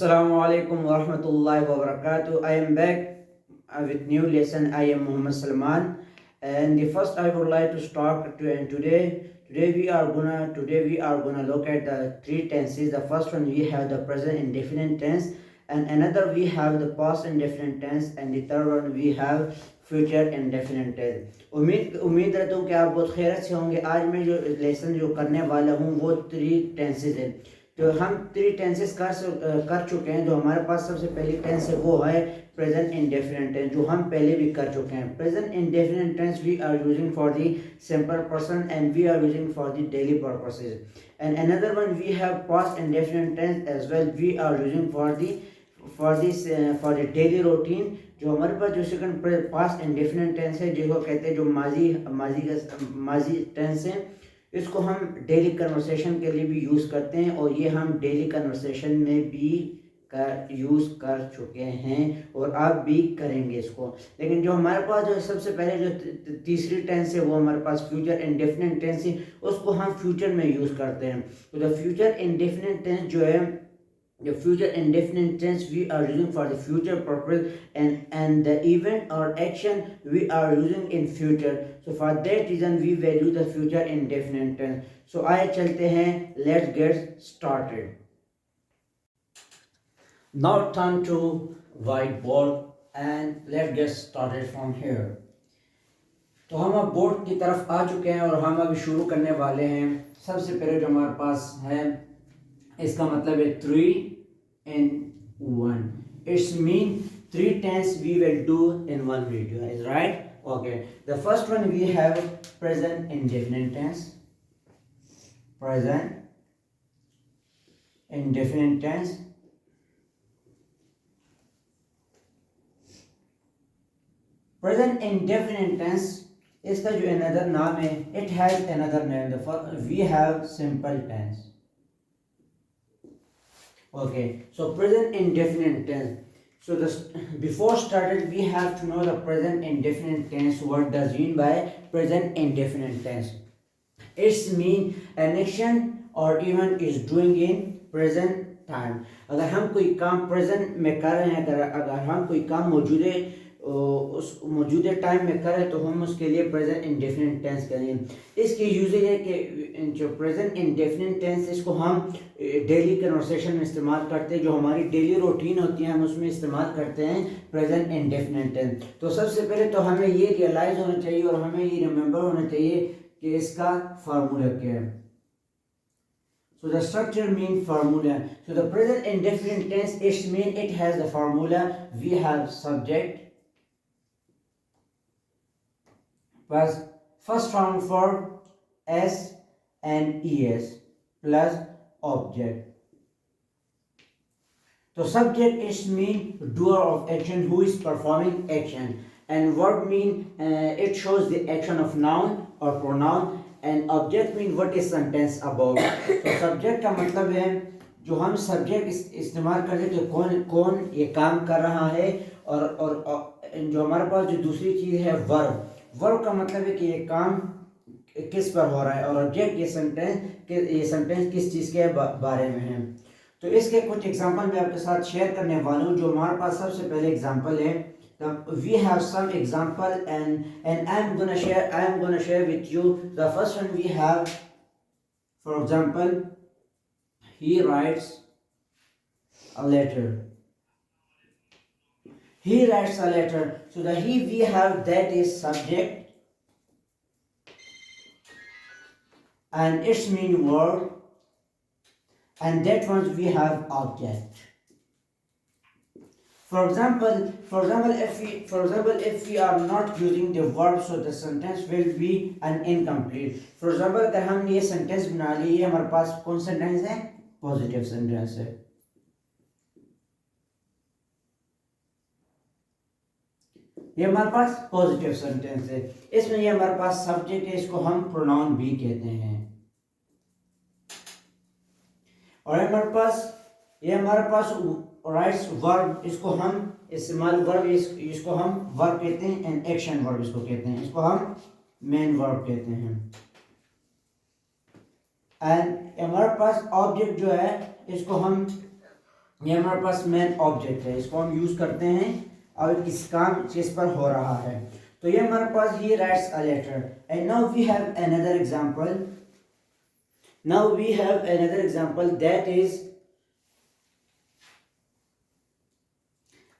Assalamu alaikum wa rahmatullahi wa barakatuh. I am back with new lesson. I am Muhammad Salman, and the first I would like to start today we are gonna look at the three tenses. The first one we have the present indefinite tense, and another we have the past indefinite tense, and the third one we have future indefinite tense. उम्मीद रहता हूँ कि आप बहुत खैरियत से होंगे। आज मैं जो लेसन जो करने वाला हूँ वो थ्री टेंसेज है। तो हम थ्री टेंसेस कर चुके हैं। जो हमारे पास सबसे पहली टेंस है वो है प्रेजेंट इंडेफिनिट टेंस, जो हम पहले भी कर चुके हैं। Present indefinite tense we are using for the simple person and we are using for the daily purposes, and another one we have past indefinite tense as well, we are using for the daily routine. जो हमारे पास जो second past indefinite tense है, जिसको कहते हैं जो माजी टेंस है, इसको हम डेली कन्वर्सेशन के लिए भी यूज़ करते हैं, और ये हम डेली कन्वर्सेशन में भी यूज़ कर चुके हैं और आप भी करेंगे इसको। लेकिन जो हमारे पास जो सबसे पहले जो तीसरी टेंस है वो हमारे पास फ्यूचर इंडेफिनिट टेंस है, उसको हम फ्यूचर में यूज़ करते हैं। तो द फ्यूचर इंडेफिनिट टेंस जो है, the future indefinite tense we are using for the future purpose, and the event or action we are using in future. So for that reason we value the future indefinite tense. So आइए चलते हैं, let's get started. Now turn to whiteboard and let's get started from here. तो हम अब board की तरफ आ चुके हैं और हम अभी शुरू करने वाले हैं। सबसे पहले जो हमारे पास है, इसका मतलब है 3 in 1. It's mean 3 tense we will do in one video, is right? Okay. The first one we have present indefinite tense. Present indefinite tense. Present indefinite tense, इसका जो another नाम है, it has another name. The first we have simple tense. Okay, so present indefinite tense. So before started we have to know the present indefinite tense. What does mean by present indefinite tense? It's mean an action or event is doing in present time. अगर हम कोई काम present में कर रहे हैं, अगर हम कोई काम मौजूदा टाइम में करें तो हम उसके लिए प्रेजेंट इंडेफिनिट टेंस करेंगे। इसकी यूजेज है कि जो प्रेजेंट इंडेफिनिट टेंस, इसको हम डेली कन्वर्सेशन में इस्तेमाल करते हैं। जो हमारी डेली रूटीन होती है हम उसमें इस्तेमाल करते हैं प्रेजेंट इंडेफिनिट टेंस। तो सबसे पहले तो हमें ये रियलाइज़ होना चाहिए और हमें ये रिमेंबर होना चाहिए कि इसका फार्मूला क्या है। So the structure mean formula. So the present indefinite tense, it mean it has the formula. We have subject plus first form for s and es plus object. So subject is mean doer of action, who is performing action, and verb mean it shows the action of noun or pronoun, and object mean what is sentence about. तो subject का मतलब है जो हम subject इस्तेमाल करते हैं कि कौन ये काम कर रहा है, और जो हमारे पास जो दूसरी चीज़ है वर्ब का मतलब है कि ये काम किस पर हो रहा है, और ऑब्जेक्ट ये सेंटेंस किस चीज़ के बारे में है। तो इसके कुछ एग्जांपल मैं आपके साथ शेयर करने वाला हूँ। जो हमारे पास सबसे पहले एग्जांपल है, we have some example and I am gonna share with you. The first one we have, for example, he writes a letter. He writes a letter. So the he we have, that is subject, and its mean verb, and that one we have object. For example, if we are not using the verb, so the sentence will be an incomplete. For example, अगर हमने ये sentence बना ली, ये हमारे पास कौन सा sentence है? Positive sentence है। ये हमारे पास पॉजिटिव सेंटेंस है। इसमें ये हमारे पास सब्जेक्ट है, इसको हम प्रोनाउन भी कहते हैं। और ये हमारे पास राइट्स वर्ब, इसको हम इस्तेमाल वर्ब, इसको हम वर्ब कहते हैं, एंड एक्शन वर्ब इसको कहते हैं, इसको हम मेन वर्ब कहते हैं। एंड हमारे पास ऑब्जेक्ट जो है, इसको हम ये हमारे पास मेन ऑब्जेक्ट है, इसको हम यूज करते हैं और किस काम चीज पर हो रहा है। तो ये हमारे पास he writes a letter. And now we have another example, that is,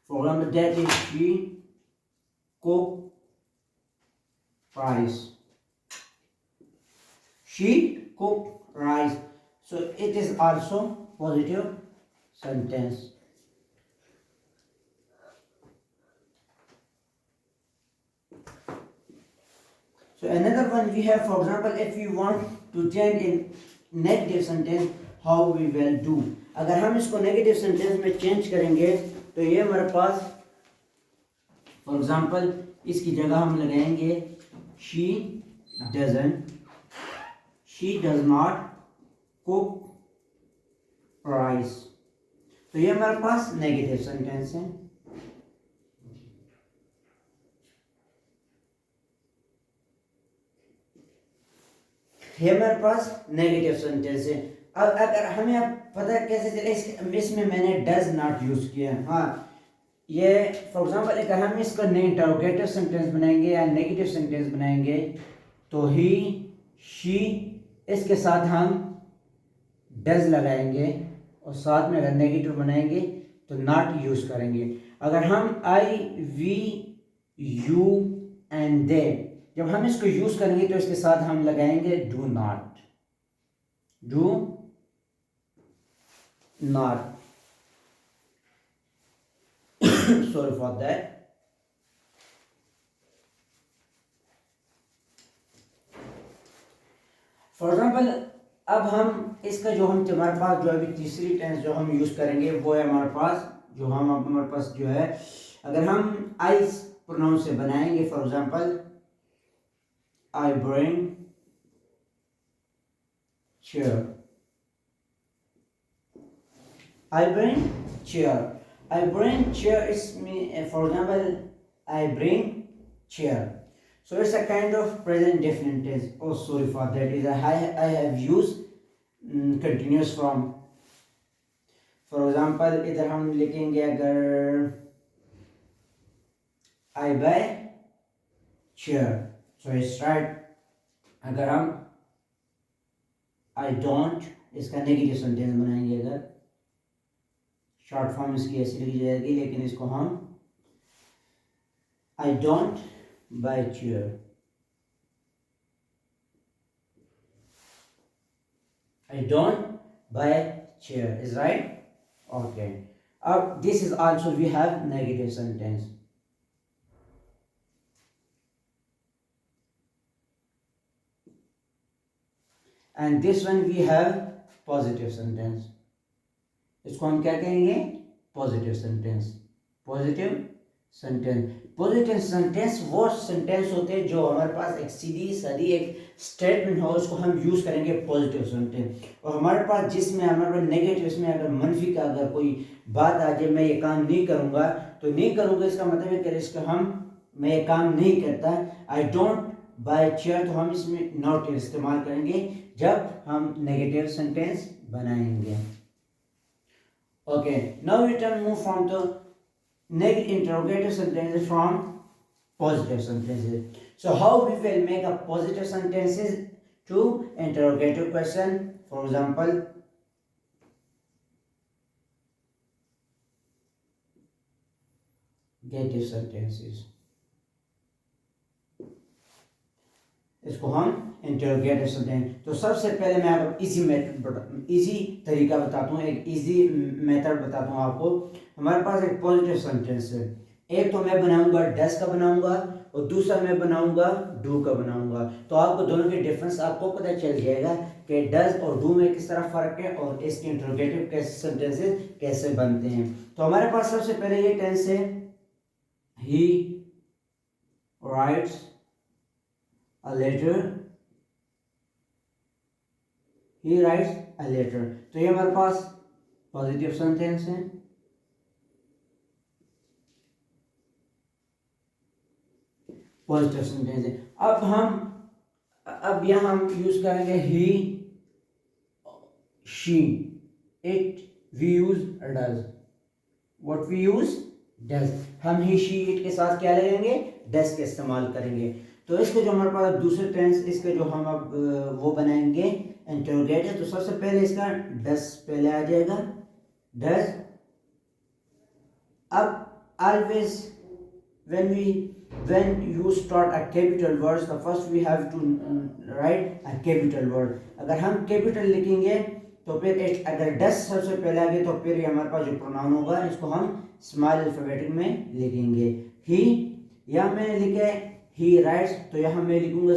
for example, that is she cook rice. She cook rice. So it is also positive sentence. So another one we have, for example, if we want to change in negative sentence, how we will do. अगर हम इसको negative sentence में change करेंगे तो ये हमारे पास, for example, इसकी जगह हम लगाएंगे she does not cook rice. तो ये हमारे पास नेगेटिव सेंटेंस है। ये हमारे पास नेगेटिव सेंटेंस है। अब अगर हमें अब पता कैसे चले, इसमें मैंने डज नॉट यूज किया। हाँ, ये फॉर एग्जांपल अगर हम इसको इंटरोगेटिव सेंटेंस बनाएंगे या नेगेटिव सेंटेंस बनाएंगे तो ही शी, इसके साथ हम डज लगाएंगे और साथ में अगर नेगेटिव बनाएंगे तो नॉट यूज करेंगे। अगर हम आई वी यू एंड दे, जब हम इसको यूज करेंगे तो इसके साथ हम लगाएंगे do not. sorry for that। For example, अब हम इसका जो हम हमारे पास जो अभी तीसरी टेंस जो हम यूज करेंगे वो है हमारे पास जो है, अगर हम आई प्रोनाउन से बनाएंगे, for example, I bring chair। I bring chair is me, for example, I bring chair। So it's a kind of present definite tense। Oh, sorry for that, is I have used continuous form। For example, इधर हम लिखेंगे अगर I buy chair, so it's right। अगर हम I don't, इसका negative sentence बनाएंगे, अगर short form इसकी ऐसी लिखी जाएगी, लेकिन इसको हम I don't buy chair। I don't buy chair is right। Okay, this is also we have negative sentence। And this one we have positive sentence। इसको हम क्या कहेंगे? Positive sentence. पॉजिटिव सेंटेंस वो सेंटेंस होते हैं जो हमारे पास एक सीधी सादी एक स्टेटमेंट हो, उसको हम यूज करेंगे पॉजिटिव सेंटेंस। और हमारे पास जिसमें हमारे पास नेगेटिव, इसमें अगर मनफी का अगर कोई बात आ जाए, मैं ये काम नहीं करूंगा, तो नहीं करूंगा इसका मतलब है कि इसका मैं ये काम नहीं करता। आई डोंट बाय चेयर, तो हम इसमें नॉट इस्तेमाल करेंगे जब हम नेगेटिव सेंटेंस बनाएंगे। Okay, now we can move from the negative interrogative sentences from positive sentences। So how we will make a positive sentences to interrogative question? For example, negative sentences, इसको हम interrogative sentence. तो सबसे पहले मैं आपको easy तरीका बताता हूँ, एक इजी मेथड बताता हूँ आपको। हमारे पास एक पॉजिटिव सेंटेंस है, एक तो मैं बनाऊंगा डस का बनाऊंगा और दूसरा मैं बनाऊंगा डू का बनाऊंगा। तो आपको दोनों के डिफरेंस आपको पता चल जाएगा कि डज और डू में किस तरह फर्क है और इसके इंटरोगेटिव सेंटेंसेस कैसे बनते हैं। तो हमारे पास सबसे पहले ये टेंस है, he writes a letter। he writes a letter। तो ये हमारे पास पॉजिटिव सेंटेंस है। पॉजिटिव सेंटेंस है। अब यहाँ हम यूज करेंगे he she, it we use does, what we use does, हम ही शी इट के साथ क्या लगेंगे, डज के इस्तेमाल करेंगे। तो इसके जो हमारे पास दूसरे टेंस, इसके जो हम अब वो बनाएंगे इंटरोगेटिव, तो सबसे पहले इसका डज पहले आ जाएगा, डज। अब always when we when you start a capital words, the first we have to write a capital word। अगर हम कैपिटल लिखेंगे तो फिर एक अगर डस सबसे पहले आगे तो फिर हमारे पास जो प्रोनाउन होगा इसको हम स्मॉल अल्फाबेटिक में लिखेंगे। ही, यहाँ मैंने लिखा है ही राइट्स, तो यहाँ मैं लिखूंगा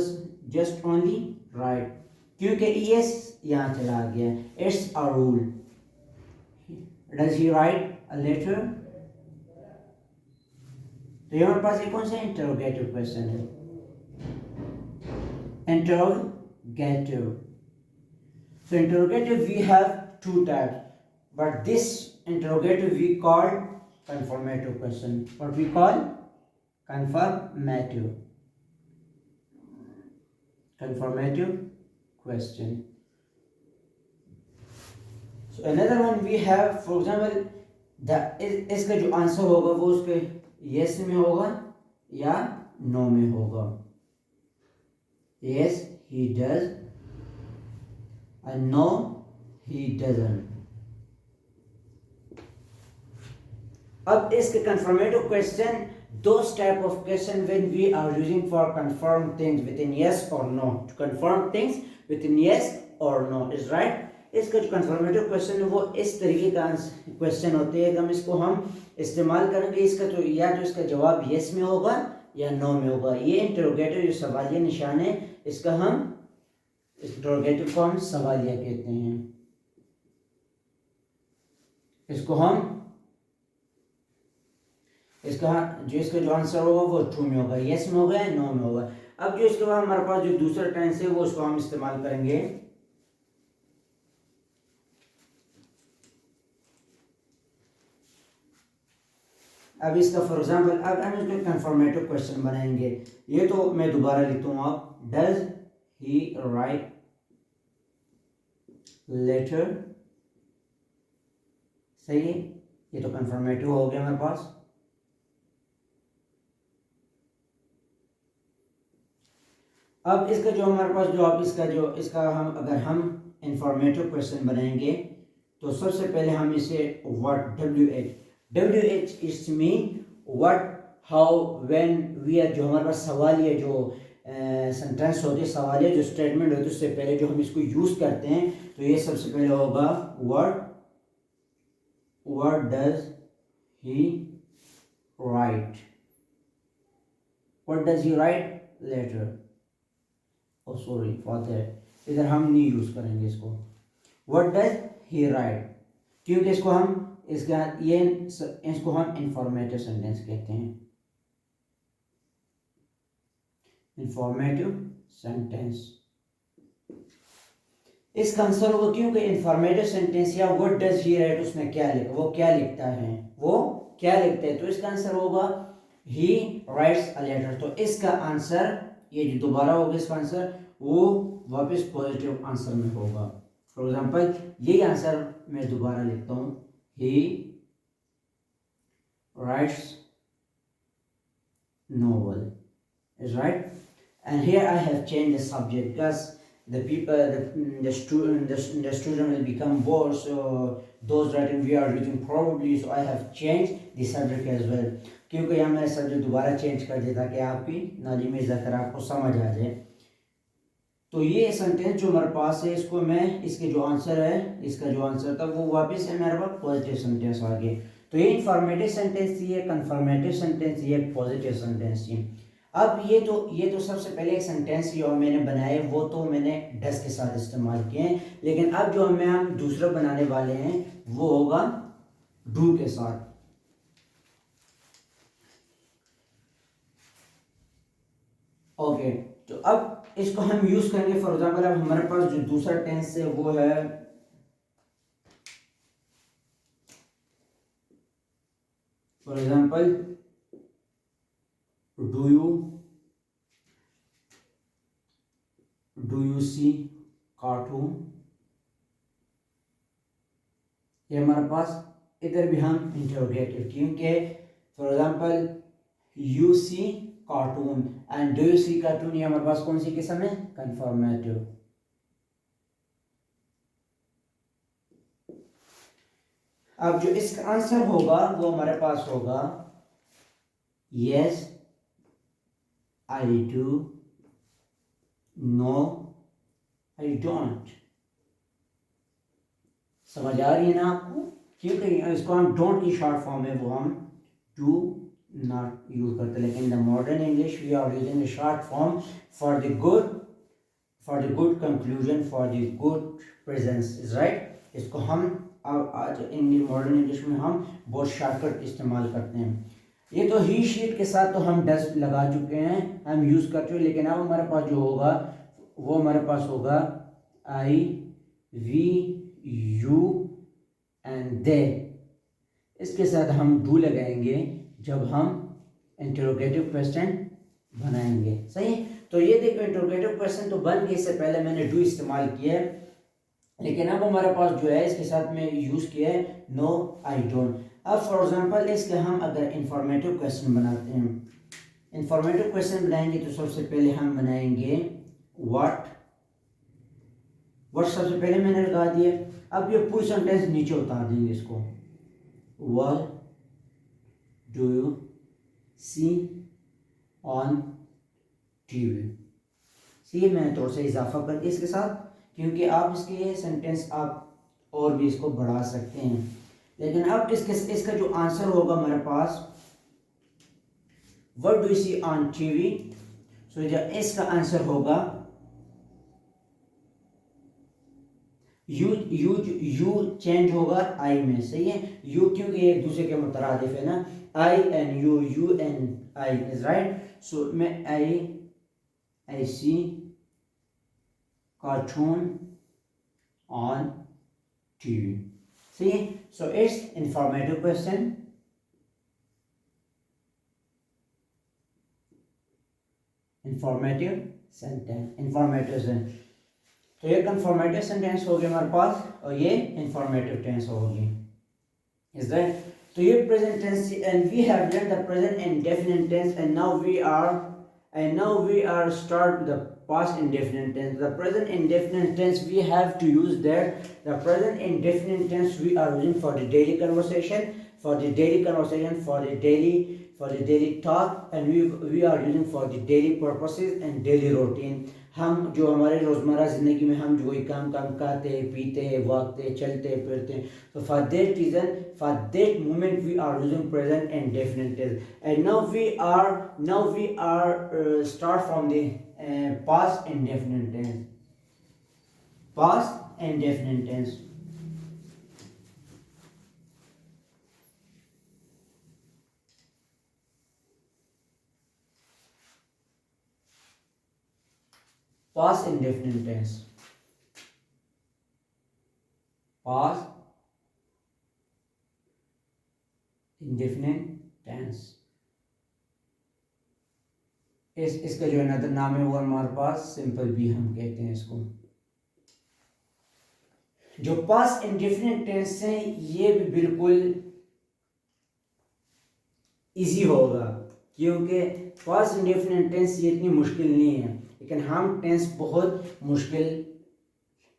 जस्ट ओनली राइट, क्योंकि एस यहाँ चला गया, it's a rule. Does he write a letter, तो यहाँ हमारे पास ये कौन सा इंटरोगेटिव क्वेश्चन है, interrogative. So interrogative we have two types, but this interrogative we call confirmative question. What we call confirmative question. So another one we have, for example, इसका जो आंसर होगा वो उसके yes में होगा या no में होगा। Yes he does and no he doesn't। अब इसके confirmative question, those type of question when we are using for confirm things within yes or no, to confirm things within yes or no is right। इसका जो confirmative question है वो इस तरीके का question होते हैं कि हम इसको हम इस्तेमाल करेंगे, इसका तो या तो इसका जवाब yes में होगा या no में होगा। ये इंटरोगेटिव जो सवालिया निशान है, इसका हम इंटरोगेटिव को हम सवालिया कहते हैं। इसको हम इसका जो आंसर होगा वो ट्रू में होगा, यस में होगा या नो में होगा। अब जो इसके बाद हमारे पास जो दूसरा टेंस है वो उसको हम इस्तेमाल करेंगे। अब इसका फॉर एग्जांपल अब हम इसको कंफर्मेटिव क्वेश्चन बनाएंगे। ये तो मैं दोबारा लिखता हूँ, आप डज ही राइट लेटर, सही है, ये तो कंफर्मेटिव हो गया हमारे पास। अब इसका जो हमारे पास जो अब इसका हम अगर हम इंफॉर्मेटिव क्वेश्चन बनाएंगे तो सबसे पहले हम इसे what WH it's mean what how when where, जो हमारे पास सवालिया जो सेंटेंस होते हैं, सवालिया जो स्टेटमेंट होते हैं, उससे पहले जो हम इसको यूज करते हैं तो ये सबसे पहले होगा what does he write, what does he write letter, oh sorry for that, इधर हम नहीं यूज करेंगे इसको। व्हाट डज ही राइट, क्योंकि इसको हम इसको हम इंफॉर्मेटिव सेंटेंस कहते हैं, इंफॉर्मेटिव सेंटेंस। इसका आंसर होगा क्योंकि इंफॉर्मेटिव सेंटेंस या व्हाट डज ही राइट उसमें क्या लिखा, वो क्या लिखता है, तो इसका आंसर होगा ही राइट्स अ लेटर। तो इसका आंसर ये जो दोबारा होगा इसका आंसर वो वापस पॉजिटिव आंसर में होगा। फॉर एग्जांपल यही आंसर मैं दोबारा लिखता हूँ, he writes novel is right, and here I have changed the subject because the student will become bored, so those writing we are using probably, so I have changed the subject as well, क्योंकि यहाँ मैंने subject दोबारा change कर दिया ताकि आपकी knowledge में ज़्यादा आपको समझ आ जाए। तो ये सेंटेंस जो हमारे पास है इसको मैं इसके जो आंसर है, इसका जो आंसर था वो वापस है मेरे पास पॉजिटिव सेंटेंस आ गए। तो ये इंफॉर्मेटिव सेंटेंस थी, ये कन्फर्मेटिव सेंटेंस, ये पॉजिटिव सेंटेंस थी। अब ये तो सबसे पहले एक सेंटेंस जो मैंने बनाए वो तो मैंने डज के साथ इस्तेमाल किए हैं, लेकिन अब जो हम दूसरा बनाने वाले हैं वो होगा डू के साथ। ओके, तो अब इसको हम यूज करेंगे। फॉर एग्जाम्पल अब हमारे पास जो दूसरा टेंस है वो है for example do you see cartoon ये हमारे पास इधर भी हम इंटरोगेटिव, क्योंकि for example you see cartoon and do you see cartoon, ये हमारे पास कौन सी किस्म है, कंफर्मेटिव। अब जो इसका आंसर होगा वो हमारे पास होगा yes I do, no I don't. समझ आ रही है ना आपको, क्योंकि इसको हम डोंट की शॉर्ट फॉर्म है वो हम डू नॉट यूज करते, लेकिन the modern English we are using the short form for the good conclusion, for the good presence, is right. इसको हम आज इंग्लिश मॉडर्न इंग्लिश में हम बहुत शॉर्टकट इस्तेमाल करते हैं। ये तो ही शीट के साथ तो हम डस्ट लगा चुके हैं, हम यूज़ कर चुके हैं, लेकिन अब हमारे पास जो होगा वो हमारे पास होगा आई वी यू एंड दे। इसके साथ हम डू लगाएंगे जब हम इंटरोगेटिव क्वेश्चन बनाएंगे, सही। तो ये देखो इंटरोगेटिव क्वेश्चन तो बन गए, इससे पहले मैंने डू इस्तेमाल किया है, लेकिन अब हमारे पास जो है इसके साथ में यूज़ किया है नो आई डोंट। अब फॉर एग्जांपल इसके हम अगर इंफॉर्मेटिव क्वेश्चन बनाते हैं, इंफॉर्मेटिव क्वेश्चन बनाएंगे तो सबसे पहले हम बनाएंगे व्हाट सबसे पहले मैंने लगा दिया। अब ये पूरी सेंटेंस नीचे उतार देंगे इसको, what do you see on TV. See मैंने थोड़ा सा इजाफा कर दिया इसके साथ, क्योंकि आप इसके सेंटेंस आप और भी इसको बढ़ा सकते हैं। लेकिन अब इसका जो आंसर होगा हमारे पास what do you see on TV, so इसका आंसर होगा यू चेंज होगा आई में, सही है। यू क्योंकि एक दूसरे के मुतरादिफ है ना, I and you and I, is right. So मैं I C cartoon on TV. See, so it's informative question. Informative sentence. तो ये कंफर्मेटिव सेंटेंस हो गया हमारे पास, और ये इंफॉर्मेटिव टेंस होगी, इज दैट। तो ये present tense, and we have learn the present indefinite tense, and now we are start the past indefinite tense. The present indefinite tense we have to use that. The present indefinite tense we are using for the daily conversation, for the daily talk, and we are using for the daily purposes and daily routine. हम जो हमारे रोज़मर्रा ज़िंदगी में हम जो कोई काम खाते पीते भागते चलते फिरते, तो for that reason for that moment we are using present indefinite tense. And now we are start from the past indefinite tense. Past indefinite tense. Past indefinite tense. Past indefinite tense. इसका जो another नाम है वो हमारे पास simple भी हम कहते हैं इसको। जो पास्ट इंडेफिनिट टेंस है ये भी बिल्कुल इजी होगा, क्योंकि पास्ट इंडेफिनिट टेंस ये इतनी मुश्किल नहीं है, लेकिन हम टेंस बहुत मुश्किल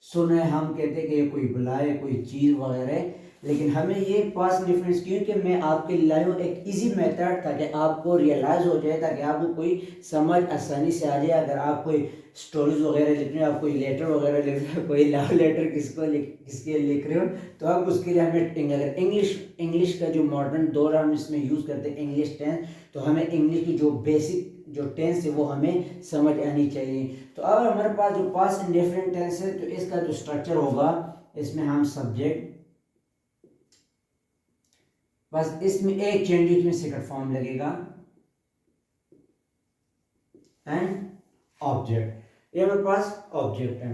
सुने, हम कहते हैं कि ये कोई बुलाए कोई चीज़ वगैरह, लेकिन हमें ये पास्ट डिफरेंस, क्योंकि मैं आपके लिए लाया हूँ एक इजी मेथड ताकि आपको रियलाइज़ हो जाए, ताकि आपको कोई समझ आसानी से आ जाए। अगर आप कोई स्टोरीज वगैरह लिख रहे हो, आप कोई लेटर वगैरह लिख रहे हो, कोई लव लेटर किसके लिख रहे हो, तो आप उसके लिए हमें अगर इंग्लिश का जो मॉडर्न दौर हम इसमें यूज़ करते हैं इंग्लिश टेंस, तो हमें इंग्लिश की जो बेसिक जो टेंस है वो हमें समझ आनी चाहिए। तो अब हमारे पास जो पास्ट इंडेफिनिट टेंस है, तो इसका जो स्ट्रक्चर होगा, इसमें हम सब्जेक्ट, बस इसमें एक चेंज में सेकंड फॉर्म लगेगा, एंड ऑब्जेक्ट, ये हमारे पास ऑब्जेक्ट है।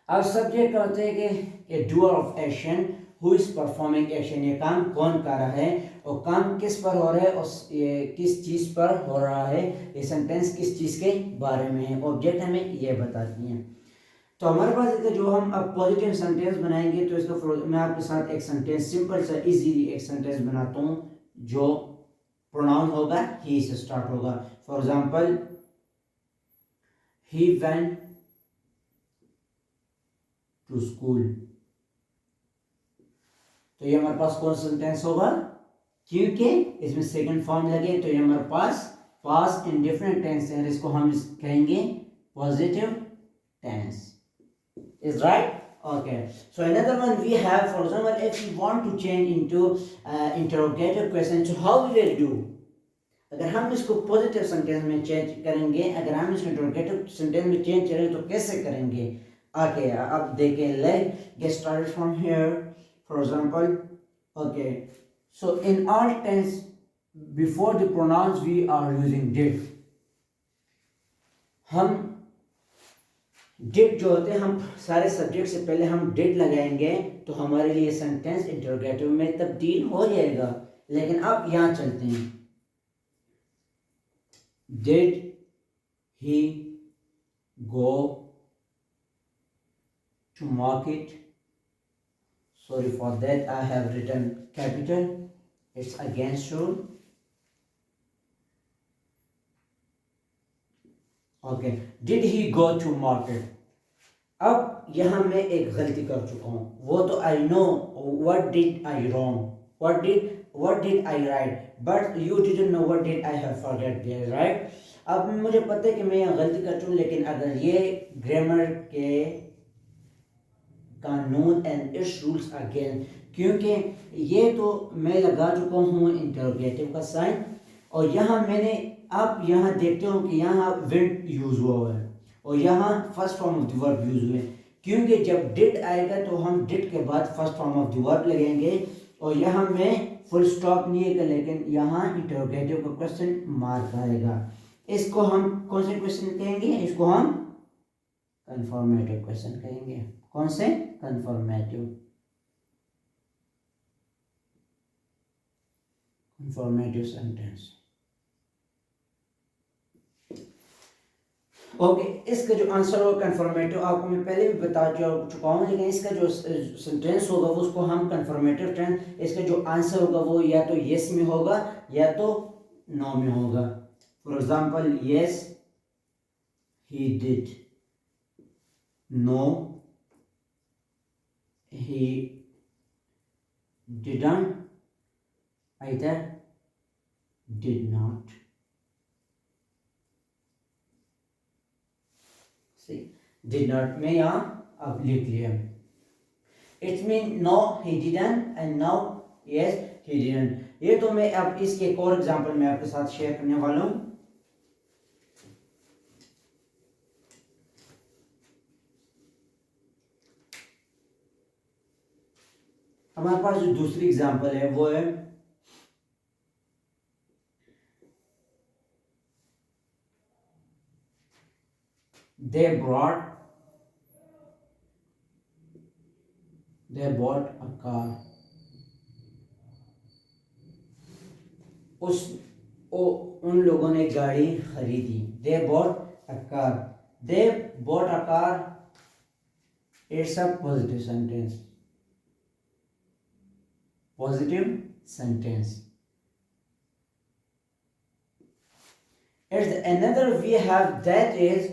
अब सब्जेक्ट का होता है कि doer of action, who is performing action, ये काम कौन कर रहा है और काम किस पर हो रहा है और ये किस चीज़ पर हो रहा है, ये सेंटेंस किस चीज़ के बारे में है। ऑब्जेक्ट हमें ये बताती हैं। तो हमारे पास इसका जो हम अब पॉजिटिव सेंटेंस बनाएंगे, तो इसका मैं आपके साथ एक सेंटेंस सिंपल सा इजीली एक सेंटेंस बनाता हूँ जो प्रोनाउन होगा ही से स्टार्ट होगा। For example, he went to school. तो ये हमारे पास कौन सा सेंटेंस होगा, क्योंकि इसमें सेकंड फॉर्म लगे, तो ये हमारे पास पास्ट इंडेफिनिट टेंस है, इसको हम कहेंगे positive tense. Is right? Okay. So another one we have, for example, if you want to change into interrogative question, so how we will do? अगर हम इसको पॉजिटिव सेंटेंस में चेंज करेंगे, अगर हम इसको इंटरोगेटिव सेंटेंस में चेंज करेंगे तो कैसे करेंगे? ओके, अब देखें, let get started from here. For example, okay, so in all tense before the pronouns we are using did. हम डिड जो होते हैं, हम सारे सब्जेक्ट से पहले हम डिड लगाएंगे तो हमारे लिए सेंटेंस इंटरोगेटिव में तब्दील हो जाएगा। लेकिन अब यहां चलते हैं, did he go to market. Sorry for that, I have written capital, it's against rule. Okay, did he go to market. अब यहां मैं एक गलती कर चुका हूं, वो तो I know what did I wrong, what did I write, but you didn't know what did I have forget there, right. अब मुझे पता है कि मैं यह गलती कर चुका हूं, लेकिन अगर ये ग्रामर के कानून एंड इट्स रूल्स अगेन, क्योंकि ये तो मैं लगा चुका हूं इंटरोगेटिव का साइन, और यहाँ मैंने, आप यहाँ देखते हो कि यहाँ विंड यूज हुआ है और यहाँ first form of the verb use हुए, क्योंकि जब डिड आएगा तो हम डिड के बाद first form of the verb लगेंगे, और यहाँ में फुल स्टॉप नहीं है, लेकिन यहाँ इंटरोगेटिव का क्वेश्चन मार्क आएगा। इसको हम कौन से क्वेश्चन कहेंगे? इसको हम कंफर्मेटिव क्वेश्चन कहेंगे। कौन से? Confirmative sentence. ओके, इसका जो आंसर होगा कंफर्मेटिव, आपको मैं पहले भी बता चुका हूँ, लेकिन इसका जो सेंटेंस होगा वो उसको हम कंफर्मेटिव टेंस, इसका जो आंसर होगा वो या तो यस में होगा या तो नो में होगा। For example, yes he did, no he didn't, either did not। see, did not में यहाँ अब लिख लिया, it's mean no he didn't and now yes he didn't। ये तो मैं अब इसके एक और एग्जांपल मैं आपके साथ शेयर करने वाला हूँ। हमारे पास जो दूसरी एग्जांपल है वो है, they bought a car। उन लोगों ने गाड़ी खरीदी। they bought a car, it's a positive sentence। It's another we have, that is,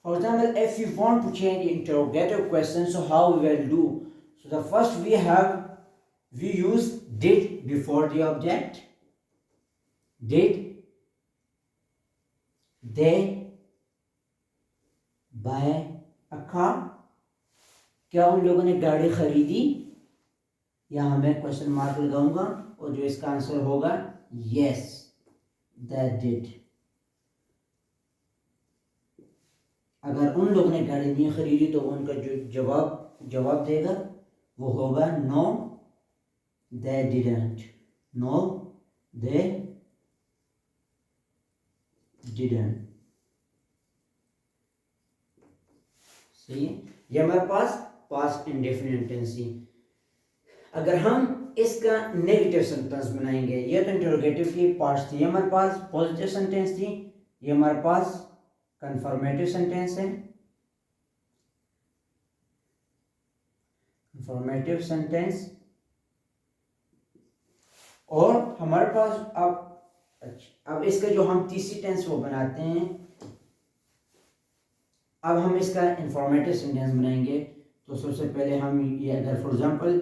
for example, if you want to change interrogative question, so how we will do? So the first we use did before the object. Did they buy a car? क्या उन लोगों ने गाड़ी खरीदी? यहाँ मैं question mark लगाऊंगा और जो इसका आंसर होगा yes, they did। अगर उन लोगों ने गाड़ी नहीं खरीदी तो उनका जो जवाब देगा वो होगा no they didn't। No they didn't। सही है, ये हमारे पास पास्ट इंडेफिनिट टेंस थी। अगर हम इसका नेगेटिव सेंटेंस बनाएंगे, ये तो इंटरोगेटिव की पार्ट्स थी, ये हमारे पास पॉजिटिव सेंटेंस थी, ये हमारे पास कंफर्मेटिव सेंटेंस है, इंफॉर्मेटिव सेंटेंस। और हमारे पास अब इसका जो हम तीसरी टेंस वो बनाते हैं। अब हम इसका इंफॉर्मेटिव सेंटेंस बनाएंगे। तो सबसे पहले हम ये, अगर फॉर एग्जांपल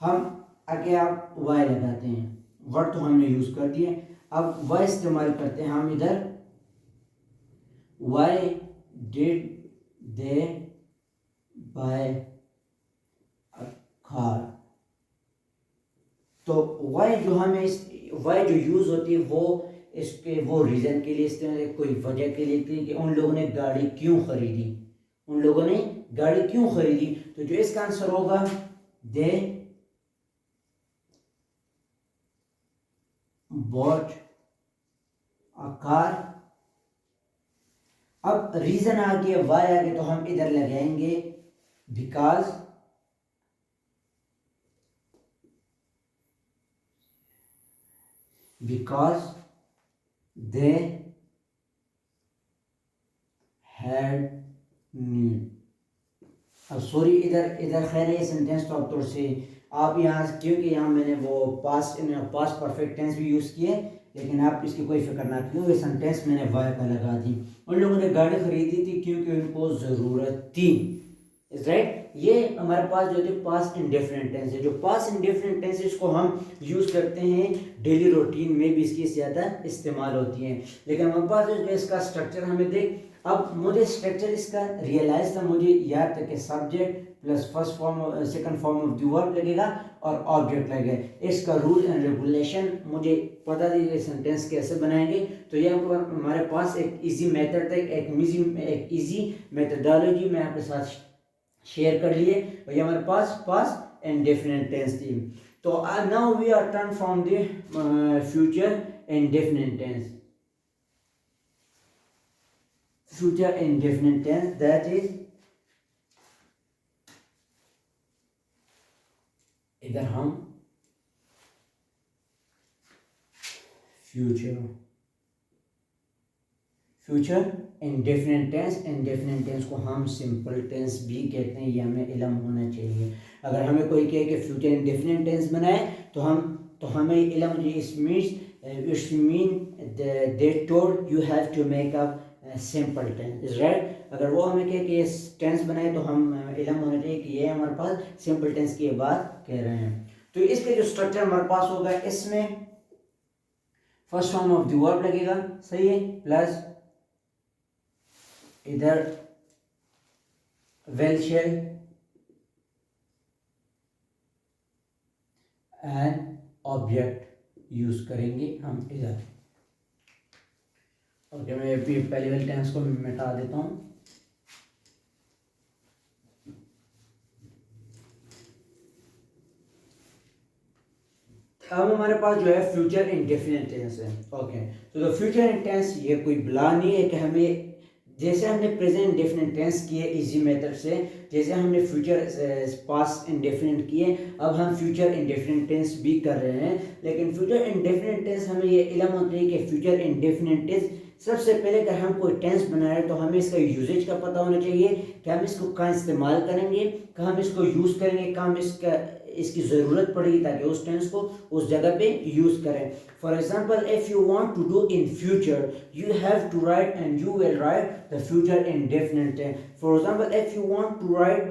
हम आगे आप वाई लगाते हैं, वर्ड तो हमने यूज कर दिए, अब वाई इस्तेमाल करते हैं हम इधर। Why did they buy a car. तो वाई जो हमें वाई जो यूज होती है वो इसके वो रीजन के लिए इस्तेमाल, कोई वजह के लिए थी कि उन लोगों ने गाड़ी क्यों खरीदी, उन लोगों ने गाड़ी क्यों खरीदी। तो जो इसका आंसर होगा दे बॉट अ कार। अब रीजन आ गया, वाई आ गया, तो हम इधर लगाएंगे बिकॉज दे हैड नीड। अब सॉरी, इधर खैर ये सेंटेंस तो तौर से आप यहाँ, क्योंकि यहाँ मैंने वो पास्ट परफेक्ट टेंस भी यूज़ किए, लेकिन आप इसकी कोई फिक्र ना करें, ये सेंटेंस मैंने वाई का लगा दी। उन लोगों ने गाड़ी खरीदी थी क्योंकि उनको ज़रूरत थी। Is right. ये हमारे पास जो है पास्ट इंडेफिनिट टेंस है। जो पास्ट इंडेफिनिट टेंस है इसको हम यूज़ करते हैं डेली रूटीन में भी, इसकी ज़्यादा इस्तेमाल होती है। लेकिन हमारे पास जो इसका स्ट्रक्चर हमें देख, अब मुझे स्ट्रक्चर इसका रियलाइज था, मुझे याद था कि subject plus first form second form of the verb लगेगा और ऑब्जेक्ट लगेगा। इसका रूल एंड रेगुलेशन मुझे पता थी कि सेंटेंस कैसे बनाएंगे। तो ये हमारे पास एक इजी मेथड था, एक इजी मेथडोलॉजी मैं आपके साथ शेयर कर लिए। और ये हमारे पास पास्ट इंडेफिनिट टेंस थी। तो now we are turn from the future indefinite tense. Future indefinite tense, that is इधर हम फ्यूचर इंडेफिनिट टेंस को हम सिंपल टेंस भी कहते हैं, ये हमें इल्म होना चाहिए। अगर हमें कोई कहे कि फ्यूचर इंडेफिनिट टेंस बनाए तो हमें इल्म, it's mean they told you have to make up simple tense. Is right. अगर वो हमें कहे कि टेंस बनाए तो हम इल्म होना चाहिए कि ये हमारे पास सिंपल टेंस की बात कह रहे हैं। तो इसके जो स्ट्रक्चर हमारे पास होगा, इसमें first form of the verb लगेगा, सही है, प्लस इधर will shall and object use करेंगे हम इधर। ओके, मैं पहले वाले टेंस को मिटा देता हूँ। अब हमारे पास जो है फ्यूचर इंडेफिनिट टेंस है। ओके, तो फ्यूचर इंटेंस ये कोई बला नहीं है कि हमें, जैसे हमने प्रेजेंट इंडेफिनिट टेंस किए इजी मेथड से, जैसे हमने फ्यूचर पास्ट इंडेफिनिट किए, अब हम फ्यूचर इंडेफिनिट टेंस भी कर रहे हैं। लेकिन फ्यूचर इंडेफिनिट टेंस हमें ये इल्म होता है कि फ्यूचर इंडेफिनिट टेंस, सबसे पहले अगर हम कोई टेंस बना रहे हैं तो हमें इसका यूजेज का पता होना चाहिए कि हम इसको कहाँ इस्तेमाल करेंगे, कहाँ हम इसको यूज़ करेंगे, कहाँ हम इसकी ज़रूरत पड़ेगी ताकि उस टेंस को उस जगह पे यूज़ करें। For example, if you want to do in future you have to write and you will write the future indefinite tense. For example, if you want to write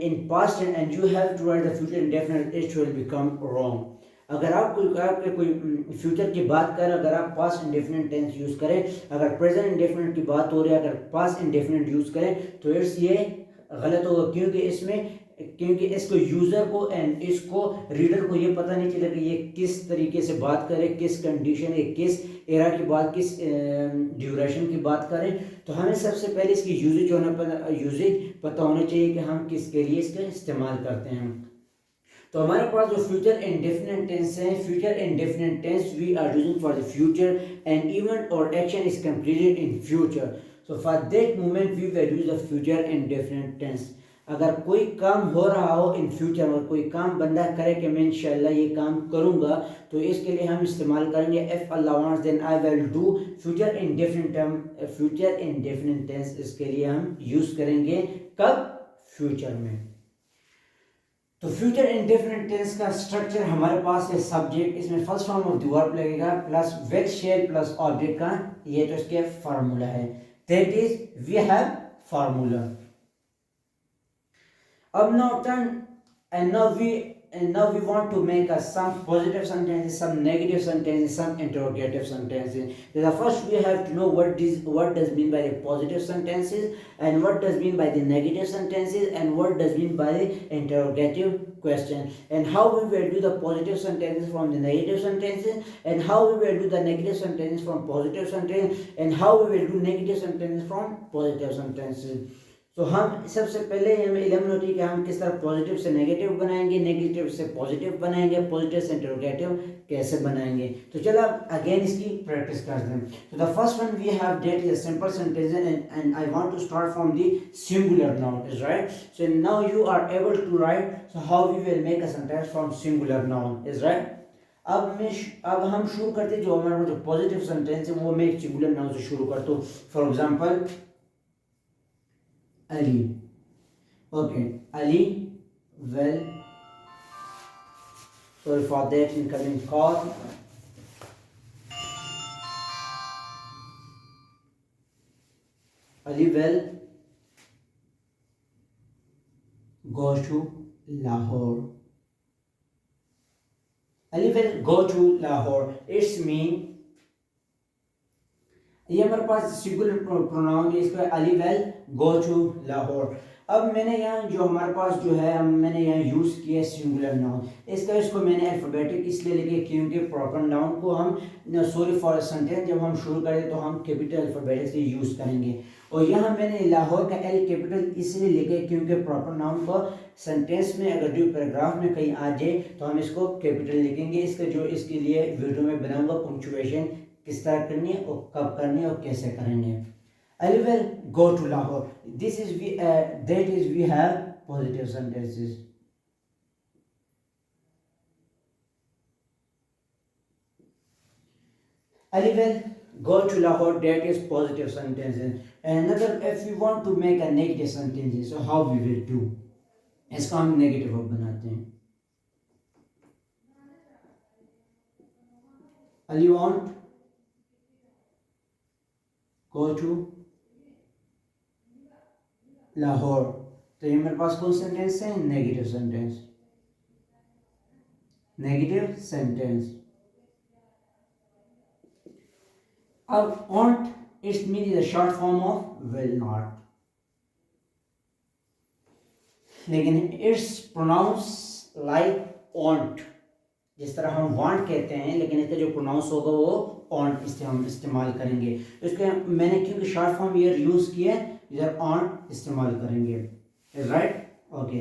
in past and you have to write the future indefinite, it will become wrong. अगर आप कोई future की बात करें, अगर आप past indefinite tense use करें, अगर प्रेजेंट इंडेफिनिट की बात हो रही है, अगर पास्ट इंडेफिनिट यूज़ करें तो ये गलत होगा, क्योंकि इसको यूज़र को एंड इसको रीडर को ये पता नहीं चलेगा कि ये किस तरीके से बात करें, किस कंडीशन है, किस एरा की बात, किस ड्यूरेशन की बात करें। तो हमें सबसे पहले इसकी यूजेज पता होना चाहिए कि हम किसके लिए इसका इस्तेमाल करते हैं। तो हमारे पास जो फ्यूचर इंडेफिनिट टेंस है, future indefinite tense we are using for the future and event और action is completed in future. So for that moment we will use the future indefinite tense. अगर कोई काम हो रहा हो इन फ्यूचर और कोई काम बंदा करे कि मैं इंशाल्लाह ये काम करूँगा, तो इसके लिए हम इस्तेमाल करेंगे इफ अल्लाह wants then I will do. Future indefinite tense इसके लिए हम यूज़ करेंगे कब? फ्यूचर में। तो फ्यूचर इंडेफिनिट टेंस का स्ट्रक्चर हमारे पास है सब्जेक्ट, इसमें first form of the verb लगेगा plus will shall plus object का, ये तो इसके फार्मूला है, that is we have formula. अब now turn and now we want to make some positive sentences, some negative sentences, some interrogative sentences. So the first we have to know what does mean by the positive sentences and what does mean by the negative sentences and what does mean by the interrogative question, and how we will do the positive sentences from the negative sentences and how we will do the negative sentences from positive sentences and how we will do negative sentences from positive sentences. तो हम सबसे पहले हमें इल्म होती है कि हम किस तरह पॉजिटिव से नेगेटिव बनाएंगे, नेगेटिव से पॉजिटिव बनाएंगे, पॉजिटिव से इंटरोगेटिव कैसे बनाएंगे. तो चलो अगेन इसकी प्रैक्टिस करते हैं. तो the first one we have that is a simple sentence and I want to start from the singular noun, is right. So now you are able to write so how we will make a sentence from singular noun, is right. अब हम शुरू करते हैं जो हमारा जो positive sentence है वो मैं एक सिंगुलर नाउन से शुरू करता हूँ. For example Ali. Okay, Ali will. Sorry for that incoming call. Ali will go to Lahore. Ali will go to Lahore. It's mean ये हमारे पास सिंगुलर प्रोनाउन है, इसका Ali will go to Lahore. अब मैंने यहाँ जो हमारे पास जो है मैंने यहाँ यूज़ किया सिंगुलर नाउन, इसको मैंने अल्फ़ाबेटिक इसलिए लिखे क्योंकि प्रॉपर नाउन को हम सॉरी फॉर सेंटेंस जब हम शुरू करें तो हम कैपिटल अल्फ़ाबेटिक से यूज़ करेंगे. और यहाँ मैंने लाहौर का एल कैपिटल इसलिए लिखे क्योंकि प्रॉपर नाउन को सेंटेंस में अगर जो पैराग्राफ में कहीं आ जाए तो हम इसको कैपिटल लिखेंगे. इसके लिए वीडियो में बनाऊंगा पंक्चुएशन किस तरह करनी है और कब करनी है और कैसे करेंगे. Ali will go to Lahore. That is we have positive sentences. Ali will go to Lahore. That is positive sentences. And another, if we want to make a negative sentences, so how we will do? इसका हम negative बनाते हैं. Ali want go to Lahore. तो ये मेरे पास कौन sentence है? Negative sentence. Negative sentence. अब want it's mean is a short form of will not, लेकिन इट्स प्रोनाउंस लाइक want. जिस तरह हम want कहते हैं लेकिन इसका जो प्रोनाउंस होगा वो on इससे हम इस्तेमाल करेंगे. इसके मैंने क्योंकि शॉर्ट फॉर्म ईयर यूज़ किया इधर on इस्तेमाल करेंगे, राइट. ओके,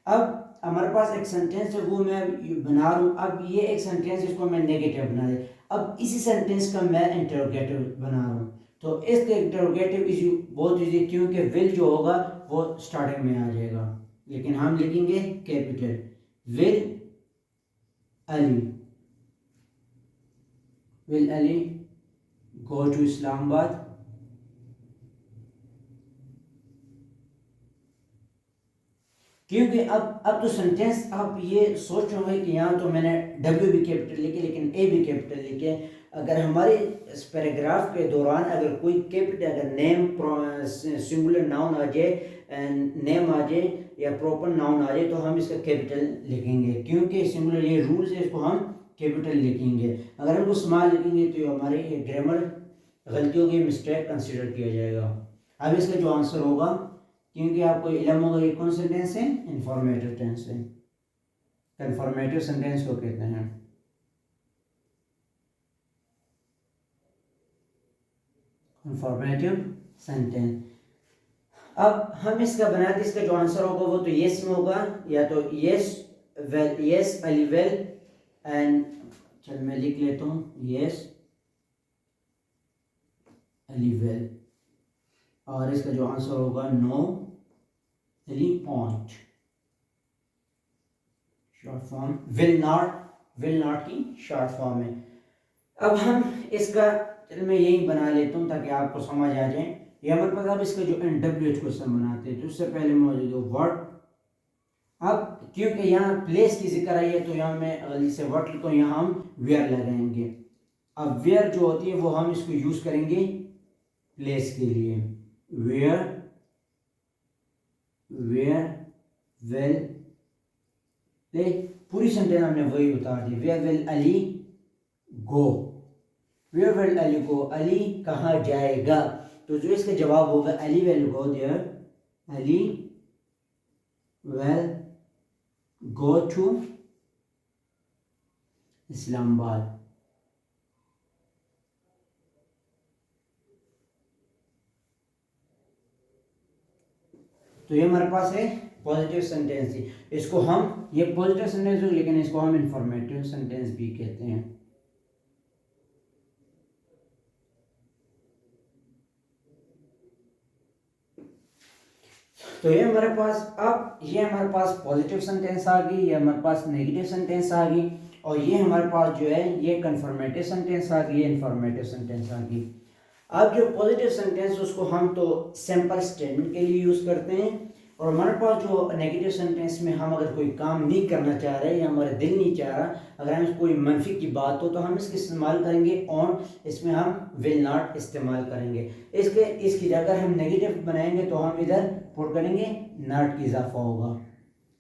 अब हमारे पास एक सेंटेंस है वो मैं बना रहा हूँ. अब ये एक सेंटेंस इसको मैं नेगेटिव बना दे. अब इसी सेंटेंस का मैं इंटरोगेटिव बना रहा हूँ. तो इसके इंटरोगेटिव इज बहुत ईजी क्योंकि विल जो होगा वो स्टार्टिंग में आ जाएगा, लेकिन हम लिखेंगे capital. Will Ali go to Islamabad. क्योंकि अब तो सेंटेंस आप ये सोच रहे होंगे कि यहाँ तो मैंने W भी कैपिटल लिखे लेकिन A भी कैपिटल लिखे. अगर हमारे इस पैराग्राफ के दौरान अगर कोई कैपिटल अगर नेम सिंगुलर नाउन आ जाए, नेम आ जाए या प्रॉपर नाउन आ जाए तो हम इसका कैपिटल लिखेंगे क्योंकि सिंगुलर ये रूल्स है, इसको हम कैपिटल लिखेंगे. अगर हम स्मॉल लिखेंगे तो हमारी ये ग्रामर गलतियों की मिस्टेक कंसीडर किया जाएगा. अब इसका जो आंसर होगा, क्योंकि आपको इल्म होगा ये कौन सा टेंस है? इंफॉर्मेटिव टेंस है. कंफर्मेटिव सेंटेंस को कहते हैं. Informative sentence. अब हम इसका बनाते, इसका जो आंसर होगा वो तो येस में होगा, या तो येस अली वेल एंड चल मैं लिख लेता हूँ येस अली वेल, और इसका जो आंसर होगा no Ali won't. Short form will not की शॉर्ट फॉर्म है. अब हम इसका चल मैं यही बना लेता हूँ ताकि आपको समझ आ जाए. ये हमारे पास अब इसका जो NWH क्वेश्चन बनाते हैं तो उससे पहले मौजूद वर्ड अब क्योंकि यहाँ प्लेस की जिक्र आई है तो यहाँ मैं गलती से वर्ड लिखता हूँ, यहाँ हम वेयर लगाएंगे। अब वेयर जो होती है वो हम इसको यूज करेंगे प्लेस के लिए। वेयर विल ले, पूरी सेंटेंस हमने वही उतार दी। Where will Ali go, where will Ali go, Ali कहाँ जाएगा। तो जो इसका जवाब होगा Ali will go there, Ali will go to Islamabad. तो ये हमारे पास है पॉजिटिव सेंटेंस थी। इसको हम, ये पॉजिटिव सेंटेंस हो लेकिन इसको हम इंफॉर्मेटिव सेंटेंस भी कहते हैं। तो ये हमारे पास, अब ये हमारे पास पॉजिटिव सेंटेंस आ गई, ये हमारे पास नेगेटिव सेंटेंस आ गई, और ये हमारे पास जो है ये कन्फर्मेटिव सेंटेंस आ गई, ये इंफॉर्मेटिव सेंटेंस आ गई। अब जो पॉजिटिव सेंटेंस उसको हम तो सिंपल स्टेटमेंट के लिए यूज़ करते हैं, और हमारे पास जो नेगेटिव सेंटेंस में हम अगर कोई काम नहीं करना चाह रहे या हमारा दिल नहीं चाह रहा, अगर हम कोई मनफी की बात हो तो हम इसका इस्तेमाल करेंगे ऑन, इसमें हम विल नॉट इस्तेमाल करेंगे। इसकी जगह हम नेगेटिव बनाएंगे तो हम इधर पुट करेंगे नॉट की इजाफा होगा।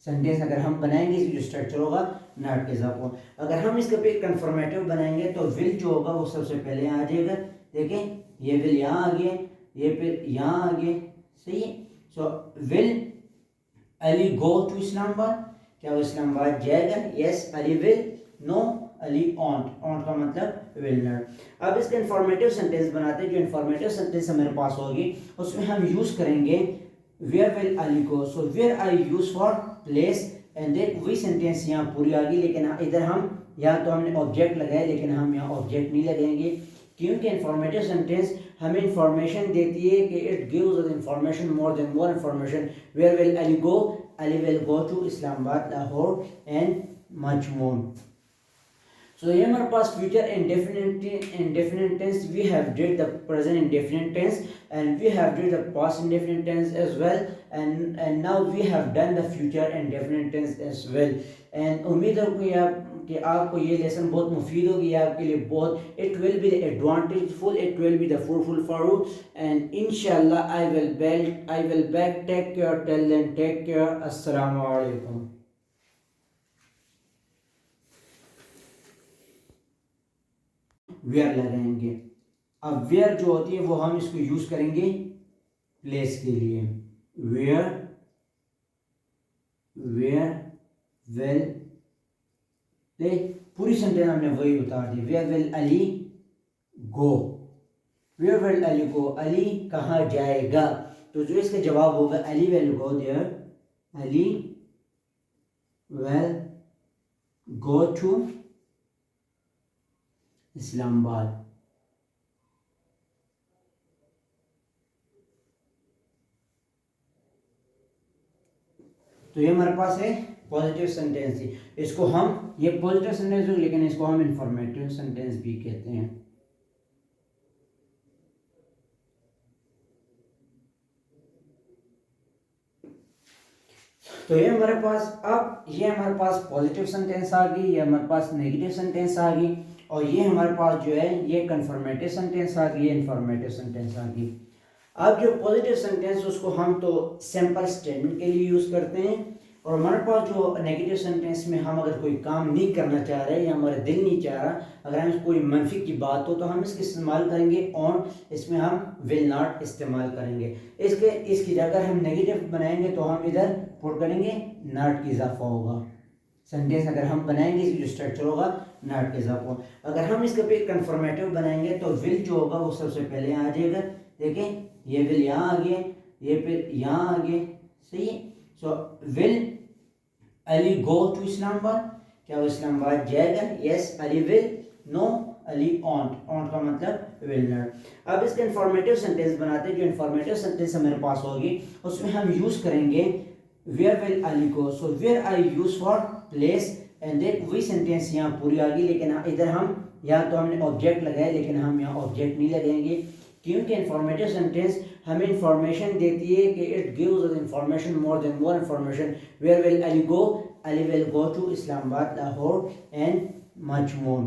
सेंटेंस अगर हम बनाएंगे इसकी जो स्ट्रक्चर होगा नॉट के इजाफा। अगर हम इसके पे कन्फर्मेटिव बनाएंगे तो विल जो होगा वो सबसे पहले आ जाएगा। देखें ये विल यहाँ आ गया, ये फिर यहाँ आ गया, सही है। So will Ali go to Islamabad, क्या वो इस्लामाबाद जाएगा? Yes Ali will, no Ali won't, won't का मतलब विल नॉट। अब इसका इंफॉर्मेटिव सेंटेंस बनाते हैं। जो इंफॉर्मेटिव सेंटेंस हमारे पास होगी उसमें हम यूज करेंगे where will Ali go. So where I use for place, and then वही सेंटेंस यहाँ पूरी आ गई, लेकिन इधर हम यहाँ तो हमने ऑब्जेक्ट लगाया लेकिन हम यहाँ ऑब्जेक्ट नहीं लगाएंगे, क्योंकि इंफॉर्मेटिव सेंटेंस हमें इंफॉर्मेशन देती है कि it gives us information more than more information. Where will Ali go, Ali will go to Islamabad, Lahore and much more. So here हमारे पास future indefinite tense, we have did the present indefinite tense and we have did the past indefinite tense as well, and now we have done the future indefinite tense as well। and उम्मीद है कि आपको ये lesson बहुत मुफीद होगी, आपके लिए बहुत, it will be the advantageful, it will be the fruitful for you, and inshallah I will back, take care till then, take care, assalamu alaikum। Where लगाएंगे। अब वेयर जो होती है वो हम इसको यूज करेंगे प्लेस के लिए। वेयर विल ले, पूरी सेंटेंस हमने वही उतार दी। Where will Ali go, where will Ali go, Ali कहाँ जाएगा। तो जो इसका जवाब होगा Ali will go there, Ali will go to Islamabad. तो ये हमारे पास है पॉजिटिव सेंटेंस थी। इसको हम, ये पॉजिटिव सेंटेंस हो लेकिन इसको हम इंफॉर्मेटिव सेंटेंस भी कहते हैं। तो ये हमारे पास, अब ये हमारे पास पॉजिटिव सेंटेंस आ गई, ये हमारे पास नेगेटिव सेंटेंस आ गई, और ये हमारे पास जो है ये कन्फर्मेटिव सेंटेंस आ गई, ये इंफॉर्मेटिव सेंटेंस आ गई। अब जो पॉजिटिव सेंटेंस उसको हम तो सिंपल स्टेटमेंट के लिए यूज़ करते हैं, और हमारे पास जो नेगेटिव सेंटेंस में हम अगर कोई काम नहीं करना चाह रहे या हमारा दिल नहीं चाह रहा, अगर हम कोई मनफी की बात हो तो हम इसका इस्तेमाल करेंगे ऑन, इसमें हम विल नॉट इस्तेमाल करेंगे। इसकी जगह हम नेगेटिव बनाएंगे तो हम इधर पुट करेंगे नॉट की इजाफा होगा। सेंटेंस अगर हम बनाएंगे इसकी जो स्ट्रक्चर होगा नॉट के इजाफा। अगर हम इसके पे कन्फर्मेटिव बनाएंगे तो विल जो होगा वो सबसे पहले आ जाएगा। देखें ये विल यहाँ आ गया, ये फिर यहाँ आ गया, सही है। So will Ali go to Islamabad, क्या वो इस्लामाबाद जाएगा? Yes Ali will, no Ali won't, won't का मतलब विल नॉट। अब इसके इंफॉर्मेटिव सेंटेंस बनाते हैं। जो इंफॉर्मेटिव सेंटेंस हमारे पास होगी उसमें हम यूज करेंगे where will Ali go. So where I use for place, and then वही सेंटेंस यहाँ पूरी आ गई, लेकिन इधर हम यहाँ तो हमने ऑब्जेक्ट लगाया लेकिन हम यहाँ ऑब्जेक्ट नहीं लगाएंगे, क्योंकि इंफॉर्मेटिव सेंटेंस हमें इंफॉर्मेशन देती है कि it gives us information more information. Where will Ali go? Ali will go to Islamabad, Lahore and much more.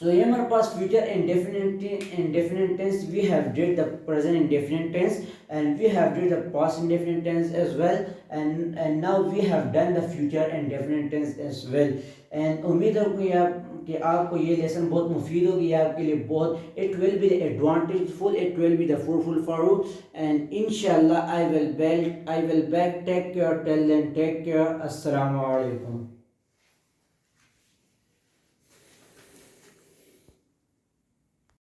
So here हमारे पास future indefinite tense. We have did the present indefinite tense and we have did the past indefinite tense as well, and now we have done the future indefinite tense as well. And उम्मीद है कि आपको ये lesson बहुत मुफीद होगी, आपके लिए बहुत, it will be advantageful, it will be the fruitful for you, and inshallah I will back. Take care till then, take care. Assalamu alaikum.